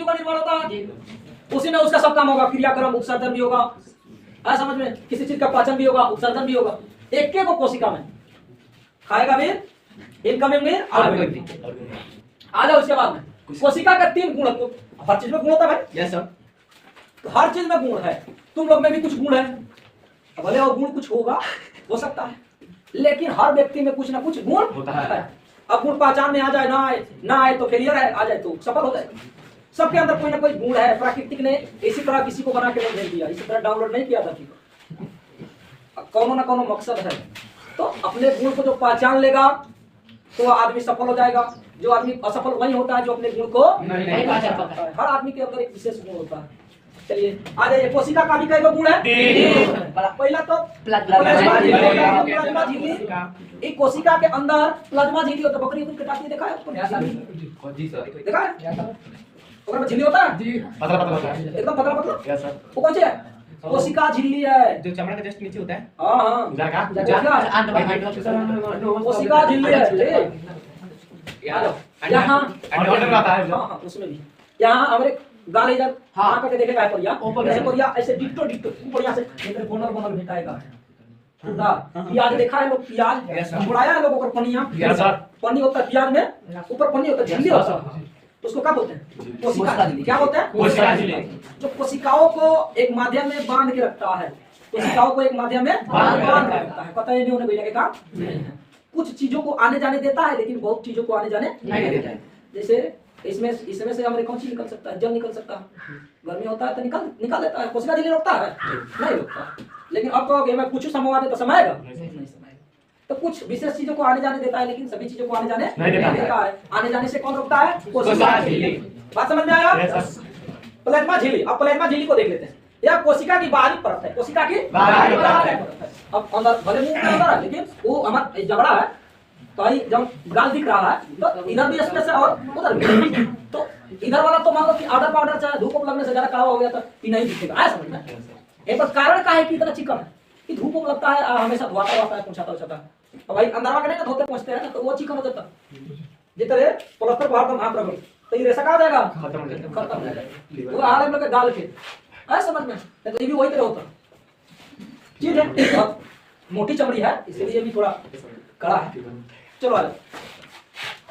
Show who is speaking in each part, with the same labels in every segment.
Speaker 1: का निर्माण होता है, उसी में उसका सब काम होगा, क्रियाक्रम, उत्सर्जन भी होगा, समझ में, किसी चीज का पाचन भी होगा, उत्सर्जन भी होगा, एक को कोशिका में खाएगा भी, इनकमिंग में आउटगोइंग। आ जाओ उसके बाद में कोशिका का 3 गुण, तो हर चीज में गुण होता है भाई। यस सर, तो हर चीज में गुण है, तुम लोग में भी कुछ गुण है, भले वो गुण कुछ होगा, हो सकता है, लेकिन हर व्यक्ति में कुछ ना कुछ गुण होता है। अब गुण पहचान में आ जाए, ना आए तो फेलियर है, आ जाए तो सफल हो जाएगा। सबके अंदर कोई ना कोई गुण है, प्राकृतिक ने इसी तरह किसी को बना के नहीं भेज दिया, इसी तरह डाउनलोड नहीं किया था, कौनो ना कौनो मकसद है। तो अपने गुण को जो पहचान लेगा तो आदमी सफल हो जाएगा। जो आदमी असफल वही होता है जो अपने गुण को नहीं पहचान पाता है। हर आदमी के अंदर एक विशेष गुण होता है। चलिए आ जाइए, कोशिका का भी कई गुण है। पहला तो प्लाज्मा झिल्ली, एक कोशिका के अंदर प्लाज्मा झिल्ली होता है। बकरी कटाती देखा है? जी सर, देखा है? ओकर में झिल्ली होता है जी, पतला पतला होता है, एकदम पतला पतला। यस सर, वो कौन सी है? कोशिका झिल्ली है, जो चमड़ा के जस्ट नीचे होता है। हां उधर का कोशिका झिल्ली है। यहाँ ऑर्डर आता है, हां उसमें भी यहाँ हमारे गाल इधर हां करके देखेगा है पर ऐसे पर ऐसे डिट्टो डिट्टो ऊपर यहाँ से इधर बोनर बोनर भेटाएगा। प्याज देखा है लोग, प्याज उड़ाया है लोगों को, पनिया पन्नी होता है प्याज में, ऊपर पन्नी होता है, झिल्ली होता है, उसको क्या बोलते हैं? कोशिका झिल्ली। क्या बोलते हैं? कोशिका झिल्ली। जो कोशिकाओं को एक माध्यम में बांध के रखता है, कोशिकाओं को एक माध्यम में बांध के रखता है, पता ही नहीं होने भैया का कुछ चीजों को आने जाने देता है, लेकिन बहुत चीजों को आने जाने नहीं देता है। जैसे इसमें से हमारे कौन सी निकल सकता है? जल निकल सकता है, गर्मी होता है तो निकाल देता है, कोशिका झिल्ली रोकता है? नहीं रोकता। लेकिन अब कहोगे मैं कुछ समवा दे तो समाएगा? नहीं समाएगा। तो कुछ विशेष चीजों को आने जाने देता है, लेकिन सभी चीजों को आने जाने नहीं देता है। आने जाने से कौन रोकता है? कोशिका झिल्ली। बात समझ में आया? प्लाज्मा झिल्ली। अब प्लाज्मा झिल्ली को देख लेते हैं। यह कोशिका की बाहरी परत है, कोशिका की बाहरी परत है। अब अंदर भले मुंह के अंदर है, लेकिन वो हमारा जबड़ा है, तो जब गाल दिख रहा है तो इधर भी स्पेस है और उधर भी। तो इधर वाला तो मान लो कि आउटर पाउडर चाहे धूप लगने से ज्यादा काला हो गया तो नहीं दिखेगा। आया समझ में? एक बार कारण का है कि इतना चिकन है कि धूप लगता है, हमेशा धुआता है, पहुंचाता है। तो भाई अंदर के नहीं धोते पहुंचते हैं तो वो चिकन हो जाता है। जितने प्लास्टर बाहर तो हाथ रगड़ तो ये रेसा कहाँ जाएगा? खत्म हो जाएगा। वो हाल हम लोग डाल के आया समझ में? तो ये भी वही तरह होता चीज है, और मोटी चमड़ी है इसलिए भी थोड़ा कड़ा है। चलो आ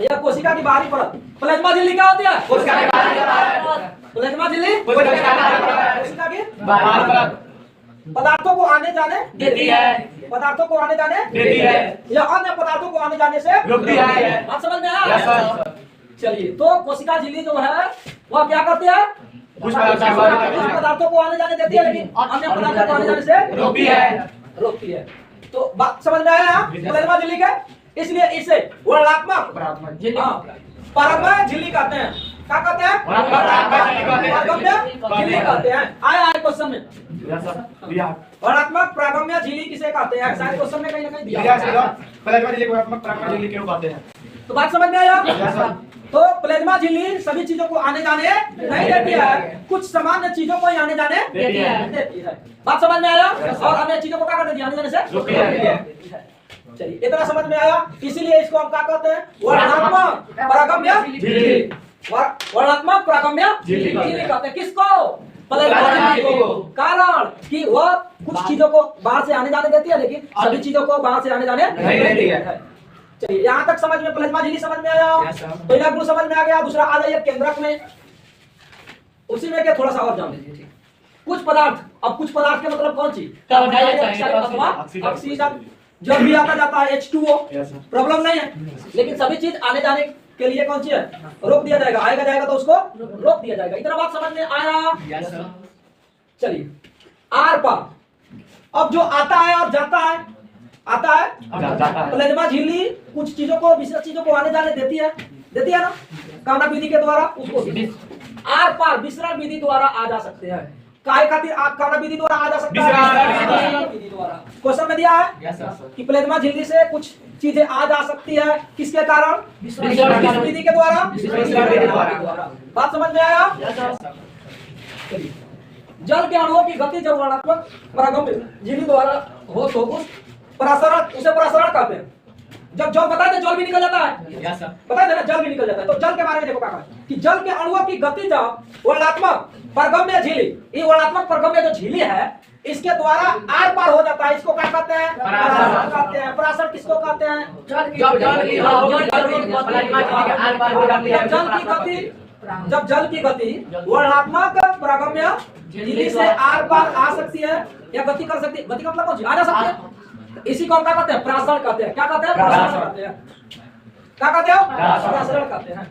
Speaker 1: यह कोशिका की बाहरी परत। प्लाज्मा झिल्ली क्या होती है? कोशिका की बाहरी परत। प्लाज्मा झिल्ली कोशिका की बाहरी परत पदार्थों को आने जाने देती है, पदार्थों को आने जाने देती है, या अन्य पदार्थों को आने जाने से रोकती है। बात समझ में आया? चलिए, तो कोशिका झिल्ली जो है वह क्या करती है? कुछ पदार्थों को आने जाने देती है, लेकिन अन्य पदार्थों को आने जाने से रोकती है। तो बात समझ में आया? प्लाज्मा झिल्ली के इसलिए इसे वर्णात्मक परागमय झिल्ली कहते हैं। क्या कहते हैं? परागमय झिल्ली कहते हैं। आया क्वेश्चन में वर्णात्मक परागमय झिल्ली किसे कहते हैं? शायद क्वेश्चन में कहीं ना कहीं दिया।
Speaker 2: प्लाज्मा झिल्ली को वर्णात्मक परागमय झिल्ली क्यों कहते हैं?
Speaker 1: तो बात समझ में आया? तो प्लाज्मा झिल्ली सभी चीजों को आने जाने नहीं देती है, कुछ सामान्य चीजों को ही आने जाने देती है। बात समझ में आया? और अन्य चीजों को क्या करती है? आने जाने से रोकती है। चलिए इतना समझ में आया? इसीलिए इसको हम क्या कहते हैं? वर्णात्मक परागमय झिल्ली। वर्णात्मक परागमय झिल्ली कहते हैं। किसको? प्लाज्मा झिल्ली को। कारण कि वह कुछ चीजों को बाहर से आने जाने देती है, लेकिन सभी चीजों को बाहर से आने जाने नहीं देती है। चलिए यहाँ तक समझ में प्लाज्मा झिल्ली समझ में आया? पहला गुण समझ में आ गया। दूसरा आ जाइए केंद्रक में, उसी में क्या थोड़ा सा और जान लीजिए। कुछ पदार्थ, अब कुछ पदार्थ के मतलब कौन सी? ऑक्सीजन जो भी आता जाता है H2O, प्रॉब्लम नहीं है, लेकिन सभी चीज आने जाने के लिए कौन सी है? रोक दिया जाएगा। आएगा जाएगा तो उसको रोक दिया जाएगा। इतना बात समझ में आया? चलिए आर पार, अब जो आता है और जाता है, आता है प्लाज्मा झिल्ली कुछ चीजों को, विशेष चीजों को आने जाने देती है ना, कामना विधि के द्वारा। उसको आर पार विसरण विधि द्वारा आ जा सकते हैं। काहे खातिर कामना विधि द्वारा आ जा सकता है? विधि द्वारा। क्वेश्चन में दिया है कि प्लाज्मा झिल्ली से कुछ चीजें आ जा सकती है, किसके कारण? विसरण विधि के द्वारा। बात समझ में आया? जल के अणुओं की गति जब वर्णात्मक परागमय झिल्ली द्वारा हो तो उसे प्रसारण कहते हैं। जब जल बताए थे जल भी निकल जाता है,
Speaker 2: यस सर।
Speaker 1: बताए थे ना जल भी निकल जाता है। तो जल के बारे में देखो क्या कहा कि जल के अणुओं की गति जब वर्णात्मक परगम्य झिल्ली, ये वर्णात्मक परगम्य जो झिल्ली है इसके द्वारा आर पार हो जाता है, इसको क्या कहते हैं? परासर कहते हैं। परासर किसको कहते हैं? जल की गति, जब जल की गति वर्णात्मक परगम्य झिल्ली से आर पार आ सकती है या गति कर सकती है, गति का मतलब कौन सी आ जा सकती है, इसी को हम क्या कहते हैं? परासरण कहते हैं। क्या कहते हैं? परासरण कहते हैं। क्या कहते हो? परासरण कहते हैं।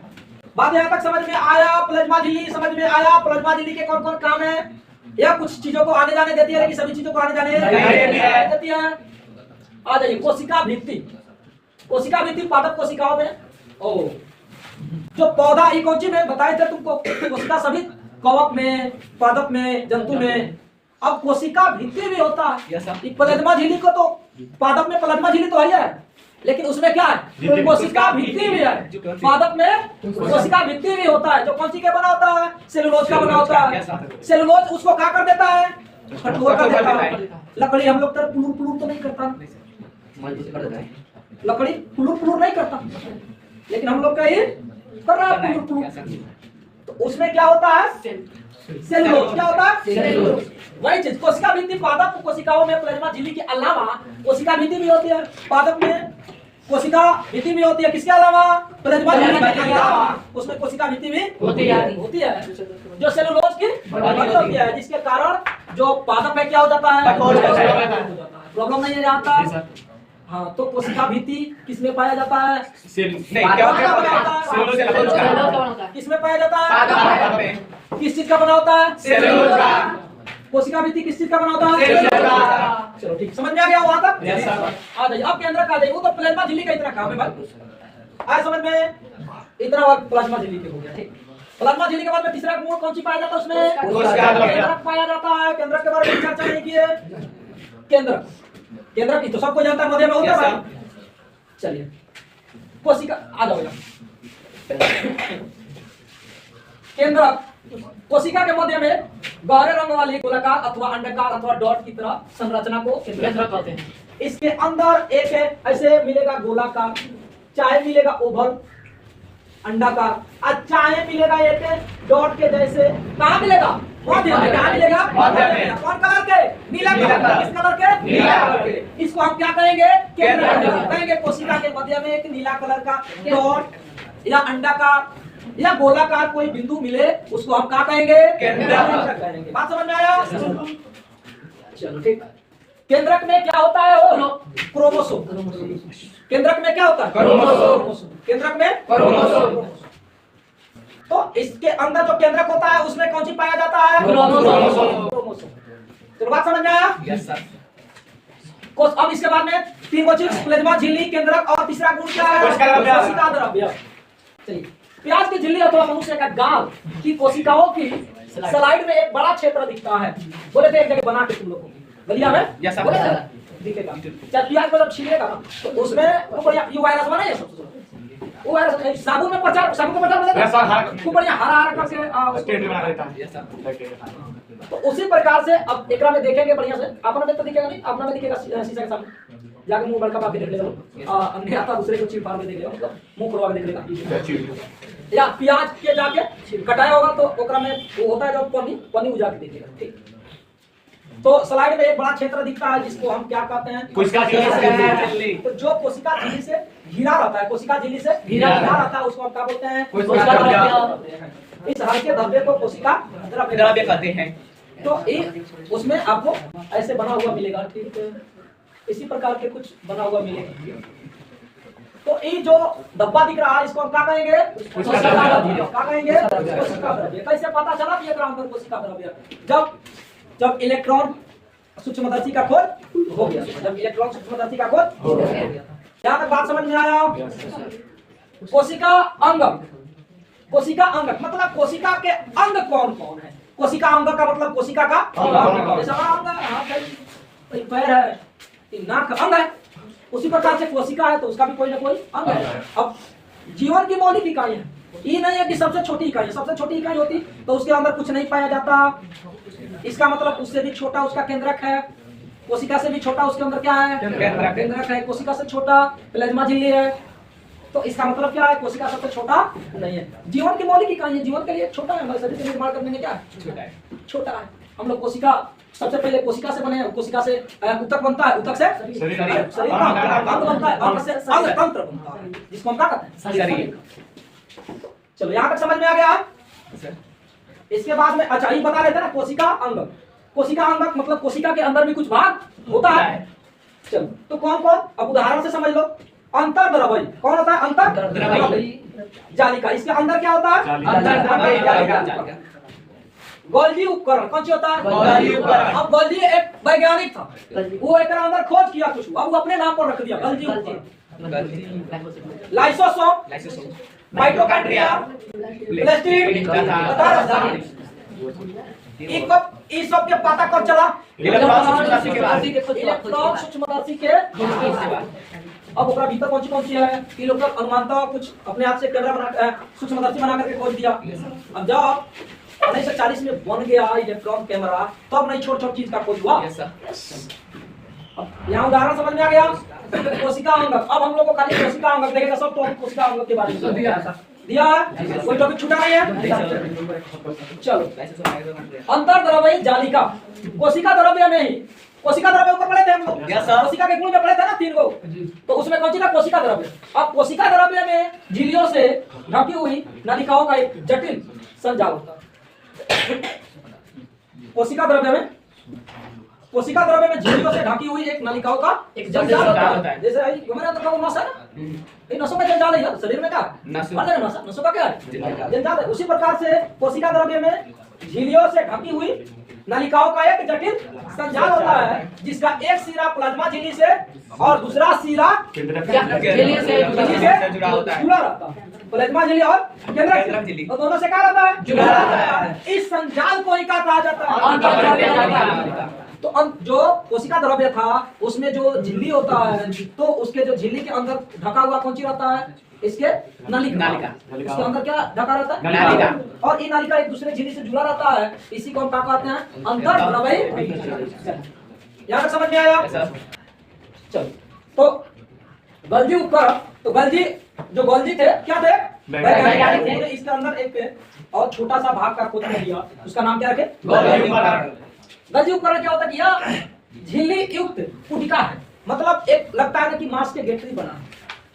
Speaker 1: बात यहाँ तक समझ में आया? प्लाज्मा झिल्ली समझ में आया? प्लाज्मा झिल्ली के कौन कौन काम है? या कुछ चीजों को आने जाने देती है लेकिन सभी चीजों को आने जाने नहीं देती है। आ जाइए कोशिका भित्ति। कोशिका भित्ति पादप कोशिकाओं में ओ जो पौधा ये कौन सी में बताए थे तुमको? कोशिका सभी कवक में, पादप में, जंतु में। अब कोशिका भित्ति भी होता है। प्लाज्मा झिल्ली को तो पादप में प्लाज्मा झिल्ली तो है लेकिन उसमें क्या है? कोशिका भित्ति भी है। पादप में कोशिका भित्ति भी होता है जो कौन सी के बना होता है? सेलुलोज का बना होता है। सेलुलोज उसको क्या कर देता है? कठोर कर देता है। लकड़ी हम लोग तरह पुलुर पुलुर तो नहीं करता, लकड़ी पुलुर पुलुर नहीं करता, लेकिन हम लोग का ये कर रहा है पुलुर पुलुर। तो उसमें क्या होता है? सेलुलोज। क्या होता है? सेलुलोज। वही चीज कोशिका भित्ति पादप कोशिकाओं में प्लाज्मा झिल्ली के अलावा कोशिका भित्ति भी होती है। पादप में कोशिका भित्ति भी होती है, किसके अलावा? प्लाज्मा झिल्ली के अलावा उसमें कोशिका भित्ति भी होती है जो सेलुलोज की बनी होती है, जिसके कारण जो पादप है क्या हो जाता है? प्रॉब्लम नहीं आता। हाँ, तो कोशिका भित्ति किसमें पाया जाता है? किसमें पाया जाता है? किस चीज का बना होता है? कोशिका भित्ति किस चीज का बना होता है? चलो ठीक, समझ में आ गया वहां तक? आ जाइए अब केंद्रक आ जाइए। वो तो प्लाज्मा झिल्ली का इतना काम है भाई, आज समझ में इतना बात प्लाज्मा झिल्ली के हो गया। ठीक, प्लाज्मा झिल्ली के बाद में तीसरा गुण कौन सी पाया जाता है? उसमें केंद्रक पाया जाता है। केंद्रक के बारे में चर्चा नहीं की है। केंद्रक, केंद्रक की तो सबको जानता है, मध्य में होता है। चलिए कोशिका आ जाओ। केंद्रक कोशिका के मध्य में गहरे रंग वाली गोलाकार अथवा अंडाकार अथवा डॉट की तरह संरचना को केंद्रक कहते हैं। इसके अंदर एक ऐसे मिलेगा गोलाकार, चाहे मिलेगा ओवल अंडाकार, और चाहे मिलेगा एक डॉट के जैसे। कहाँ मिलेगा? मध्य में। कहाँ मिलेगा? मध्य में। कौन कलर के? नीला कलर। किस कलर के? नीला कलर के। इसको हम क्या कहेंगे? केंद्रक कहेंगे। कोशिका के मध्य में एक नीला कलर का डॉट या अंडाकार या गोलाकार कोई बिंदु मिले उसको हम क्या कहेंगे? केंद्रक कहेंगे। बात समझ में आया? चलो ठीक। केंद्रक में क्या होता है? वो क्रोमोसोम। केंद्रक में क्या होता है? क्रोमोसोम। केंद्रक में क्रोमोसोम। तो इसके अंदर जो केंद्रक होता है उसमें कौन सी पाया जाता है? क्रोमोसोम। चलो बात समझ में आया? Yes sir. अब इसके बाद में तीन चीज, प्लाज्मा झिल्ली, केंद्रक और तीसरा गुण क्या है? कोशिका द्रव्य। चलिए, प्याज की झिल्ली अथवा मनुष्य का गाल की कोशिकाओं की स्लाइड में एक बड़ा क्षेत्र दिखता है। बोले थे एक जगह बना के तुम लोगों की गलिया में दिखेगा। जब प्याज को जब छीलेगा तो उसमें ये वायरस बना है, वो वायरस साबुन में प्रचार, साबुन का प्रचार खूब बढ़िया हरा हरा करके। तो उसी प्रकार से अब एकरा में देखेंगे बढ़िया से। अपना में तो दिखेगा नहीं, अपना में दिखेगा शीशा के सामने जाके मुंह बड़का पाके देख लेगा। अन्य आता दूसरे को चीर फाड़ के देख लेगा, मतलब मुंह खुलवा के देख लेगा। या प्याज के जाके कटाया होगा तो ओकरा में वो होता है जो पन्नी उजा के देखेगा। ठीक, तो स्लाइड में एक बड़ा क्षेत्र दिखता है जिसको हम क्या कहते हैं? कोशिका झिल्ली। तो जो कोशिका झिल्ली से घिरा रहता है, कोशिका झिल्ली से घिरा रहता है उसको हम क्या बोलते हैं? कोशिका द्रव्य। इस हल्के द्रव्य को कोशिका द्रव्य कहते हैं। तो उसमें आपको ऐसे बना हुआ मिलेगा। ठीक, इसी प्रकार के कुछ बना हुआ मिलेगा। तो ये जो डब्बा दिख रहा है इसको हम क्या कहेंगे? कोशिका द्रव्य। क्या कहेंगे? कोशिका द्रव्य। कैसे पता चला कि एकरा अंदर कोशिका द्रव्य? जब इलेक्ट्रॉन सूक्ष्मदर्शी का खोज हो गया, जब इलेक्ट्रॉन सूक्ष्मदर्शी का खोज हो गया। यहाँ तक बात समझ में आया? कोशिका अंग, कोशिका अंग मतलब कोशिका के अंग कौन कौन है? कोशिका अंग का मतलब कोशिका का जैसा अंग है, पैर है, नाक अंग है, उसी प्रकार से कोशिका है तो उसका भी कोई ना कोई अंग है। अब जीवन की मौलिक इकाई है, ये नहीं है कि सबसे छोटी इकाई, सबसे छोटी इकाई होती तो उसके अंदर कुछ नहीं पाया जाता। इसका मतलब उससे भी छोटा उसका केंद्रक है। कोशिका से भी छोटा उसके अंदर क्या है? केंद्रक है। कोशिका से छोटा प्लाज्मा झिल्ली है। तो इसका मतलब क्या है? कोशिका सबसे छोटा नहीं है। जीवन की मौलिक इकाई है, जीवन के लिए छोटा है, हमारे शरीर के निर्माण करने में क्या है? छोटा है। हम लोग कोशिका सबसे पहले कोशिका से बने हैं। कोशिका से ऊतक बनता है, ऊतक से शरीर का अंग बनता है, अंग से अंग तंत्र बनता है, जिसको हम क्या कहते हैं? शरीर। चलो यहाँ तक समझ में आ गया। इसके बाद में अच्छा ये बता रहे थे ना कोशिका अंग। कोशिका अंग मतलब कोशिका के अंदर भी कुछ भाग होता है। चलो तो कौन कौन? अब उदाहरण से समझ लो। अंतर्द्रव्य कौन होता है? अंतर्द्रव्य जालिका, इसके अंदर क्या होता है? अंतर्द्रव्य। गोल्जी उपकरण कौन सी होता है? गोल्जी उपकरण। अब गोल्जी एक वैज्ञानिक था, वो एक अंदर खोज किया कुछ, अब वो अपने नाम पर रख दिया गोल्जी उपकरण। लाइसोसोम, माइटोकॉन्ड्रिया, प्लास्टिड, इस सब के पता कब चला? इलेक्ट्रॉन सूक्ष्मदर्शी के अब ओकरा भीतर कौन सी है? ये लोग अनुमानता कुछ अपने हाथ से कैमरा बना सूक्ष्मदर्शी बना करके खोज दिया। अब जब 1940 में बन गया इलेक्ट्रॉन कैमरा, तो अब नहीं छोट चीज का खोज हुआ। अब यहाँ उदाहरण समझ में आ गया। कोशिका अंग। अब हम लोग को खाली कोशिका अंग देखेगा, सब टॉपिक कोशिका अंग के बारे में दिया है, कोई टॉपिक छूटा नहीं है। चलो अंतर्द्रव्य जालिका, कोशिका द्रव्य में ही, कोशिका द्रव्य ऊपर पढ़े थे हम लोग, कोशिका के गुण में पढ़े थे ना 3 गो, तो उसमें कौन सी था? कोशिका द्रव्य। अब कोशिका द्रव्य में झिल्लियों से ढकी हुई नलिकाओं का एक जटिल संजाल होता है। कोशिका द्रव्य में झिल्लियों से ढकी हुई एक नलिकाओं का एक जंजाल होता है। जैसे हमारे अंदर का नस है ना, ये नसों का जंजाल है यार, शरीर में क्या नसों का क्या है? जंजाल है। उसी प्रकार से कोशिका द्रव्य में झिल्लियों से ढकी हुई नलिकाओं का एक जटिल संजाल होता है, जिसका एक सिरा प्लाज्मा झिल्ली से और दूसरा सिरा झिल्ली से जुड़ा रहता है। प्लाज्मा झिल्ली और केंद्रक झिल्ली तो दोनों से क्या रहता है? जुड़ा रहता है। इस संजाल को ही क्या कहा जाता है? तो जो कोशिका द्रव्य था उसमें जो झिल्ली होता है, तो उसके जो झिल्ली के अंदर ढका हुआ कौन सी रहता है? इसके नलिका। इसके अंदर क्या ढका रहता है? नलिका। और ये नलिका एक दूसरे झिल्ली से जुड़ा रहता है, इसी को हम क्या कहते हैं? अंतर्द्रव्य। यहाँ तक समझ में आया? चलो तो गोल्जी उपकरण, तो गोल्जी जो गोल्जी थे क्या थे? वैज्ञानिक थे। इसके अंदर एक और छोटा सा भाग का खोज किया, उसका नाम क्या रखे? गोल्जी उपकरण। गोल्जी उपकरण क्या होता है कि यह झिल्ली युक्त पुटिका है, मतलब एक लगता है ना कि मांस के गेटरी बना है,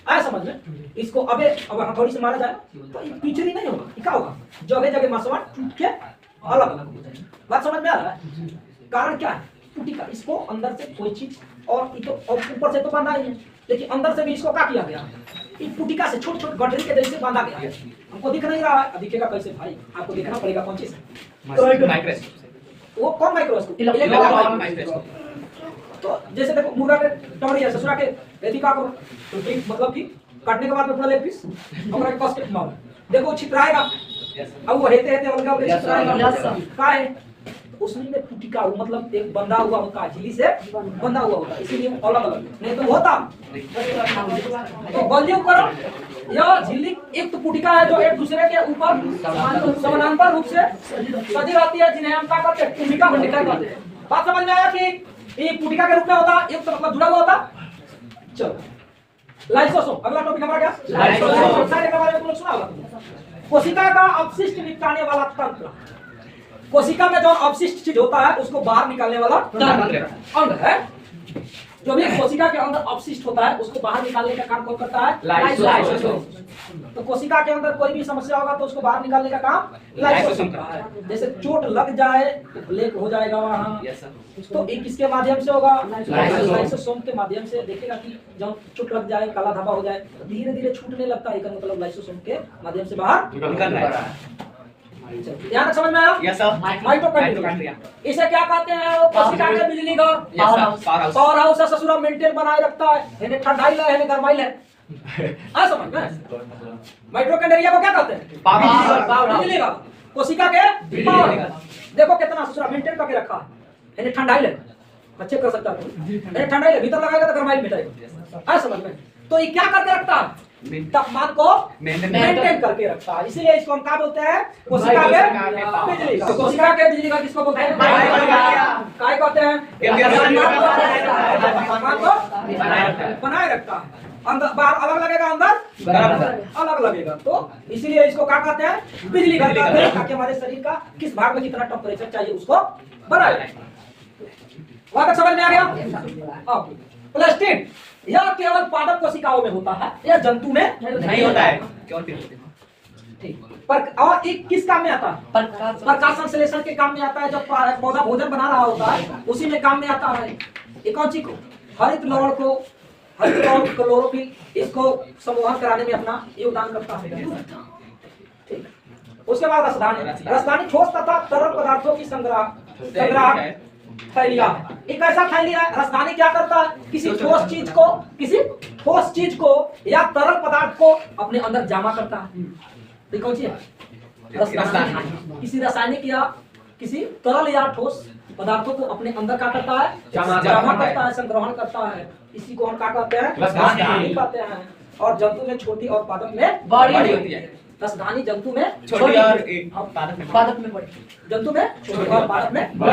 Speaker 1: आया समझ में? इसको अब हथौड़ी से मारा जाए तो ये पिचड़ी नहीं होगा, क्या होगा? जगह जगह मांसवा टूट के अलग अलग हो जाएगा। बात समझ में आ रहा है? कारण क्या है? पुटिका। इसको अंदर से कोई चीज और ऊपर से तो बांधा ही है, लेकिन अंदर से भी इसको क्या किया गया? इस पुटिका से छोटे छोटे गठरी के जैसे बांधा गया है। हमको दिख नहीं रहा है, दिखेगा कैसे भाई? आपको देखना पड़ेगा कौन चीज। वो कौन माइक्रोस्कोप? तो जैसे देखो मुर्गा के टमड़ी है, ससुरा के यदि का करो तो मतलब कि काटने के बाद में पूरा लेग पीस हमरा के कस के मारो, देखो छितराएगा। अब वो हेते हेते अलग अलग छितराएगा का है उसमें में पुटिका, मतलब एक बंधा हुआ होता है, झिल्ली से बंधा हुआ होता है, इसीलिए अलग अलग नहीं तो होता। तो गोल्जी उपकरण यह झिल्ली युक्त पुटिका है जो एक दूसरे के ऊपर समानांतर रूप से सजी रहती है, जिन्हें हम क्या कहते हैं? पुटिका कहते हैं। बात समझ में आया कि ये पुटिका के रूप में होता है, युक्त मतलब जुड़ा हुआ होता। चलो लाइसोसोम, अगला टॉपिक हमारा क्या? लाइसोसोम के बारे में तुमने सुना होगा। कोशिका का अपशिष्ट निकालने वाला तंत्र। कोशिका में जो अपशिष्ट चीज होता है उसको बाहर निकालने वाला अंग है। जो भी कोशिका के अंदर अपशिष्ट होता है उसको बाहर निकालने का काम कौन करता है? लाइसोसोम। तो कोशिका के अंदर कोई भी समस्या होगा तो उसको बाहर निकालने का काम लाइसोसोम करता है। जैसे चोट लग जाए तो ब्लैक हो जाएगा वहाँ, तो ये किसके माध्यम से होगा? लाइसोसोम के माध्यम से। देखेगा कि जब चोट लग जाए, काला धब्बा हो जाए, तो धीरे धीरे छूटने लगता है, इसका मतलब लाइसोसोम के माध्यम से बाहर निकल रहा है। यहाँ तक समझ में आया? Yes sir. माइटोकॉन्ड्रिया इसे क्या कहते हैं? कोशिका के बिजली का पावर हाउस है, ससुरा मेंटेन बनाए रखता है, इन्हें ठंडाई है, इन्हें गर्माई है। आ समझ में? माइटोकॉन्ड्रिया को क्या कहते हैं? बिजली का। कोशिका के पावर। देखो कितना ससुरा मेंटेन करके रखा है, इन्हें ठंडाई है, अच्छे कर सकता है, इन्हें ठंडाई है, भीतर लगाएगा तो गर्माई मिटाएगा। आ समझ में? तो ये क्या करके रखता है? तापमान को मेंटेन करके रखता है, इसीलिए इसको हम क्या बोलते हैं? कोशिका के बिजली का। कोशिका के बिजली का किसको बोलते हैं? काय कहते हैं? तापमान को बनाए रखता है। अंदर बाहर अलग लगेगा, अंदर अलग लगेगा, तो इसीलिए इसको क्या कहते हैं? बिजली का कहते हैं, ताकि हमारे शरीर का किस भाग में कितना टेम्परेचर चाहिए उसको बनाए रखेगा। वहां तक समझ में आ गया? अब प्लास्टिड यह केवल पादप कोशिकाओं में होता है, यह जंतु में
Speaker 2: नहीं होता है।
Speaker 1: ठीक। पर और एक किस काम में आता है? प्रकाश संश्लेषण के काम में आता है। जब पौधा भोजन बना रहा होता है उसी में काम में आता है। एक कौन चीज को? हरित लवण को, हरित लवण क्लोरोफिल, इसको संवहन कराने में अपना योगदान करता है। ठीक। उसके बाद रसधानी। रसधानी ठोस तथा तरल पदार्थों की संग्रह थैलिया है। एक ऐसा थैलिया है। रसधानी क्या करता है? किसी ठोस चीज को या तरल पदार्थ को अपने अंदर जमा करता है। ये कौन सी है? रसधानी। किसी रासायनिक या किसी तरल या ठोस पदार्थों को अपने अंदर क्या करता है? जमा करता है, संग्रहण करता है। इसी को हम क्या कहते हैं? रसधानी कहते हैं। और जंतु में छोटी और पादप में बड़ी होती है। रसधानी जंतु में छोटी और पादप में बड़ी। जंतु में छोटी और पादप में बड़ी।